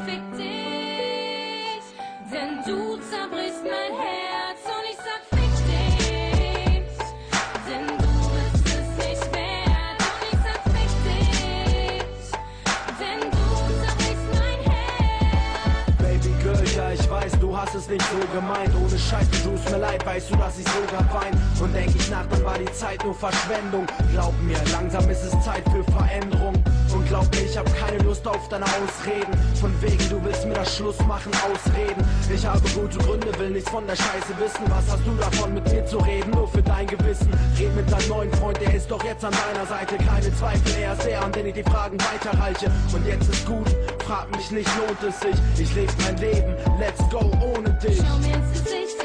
fick dich, denn du zerbrichst mein Herz und ich sag fick dich, denn du bist es nicht wert und ich sag fick dich, denn du zerbrichst mein Herz. Baby Girl, ja ich weiß, du hast es nicht so gemeint. Ohne Scheiß, du tust mir leid, weißt du, dass ich sogar wein. Und denk ich nach, dann war die Zeit nur Verschwendung. Glaub mir, langsam ist es Zeit für Veränderung. Und glaub mir, ich hab keine Lust auf deine Ausreden. Von wegen, du willst mir das Schluss machen, Ausreden. Ich habe gute Gründe, will nichts von der Scheiße wissen. Was hast du davon, mit mir zu reden, nur für dein Gewissen? Red mit deinem neuen Freund, der ist doch jetzt an deiner Seite. Keine Zweifel, er ist der, an den ich die Fragen weiterreiche. Und jetzt ist gut, frag mich nicht, lohnt es sich? Ich lebe mein Leben, let's go ohne dich. Schau mir ins Gesicht,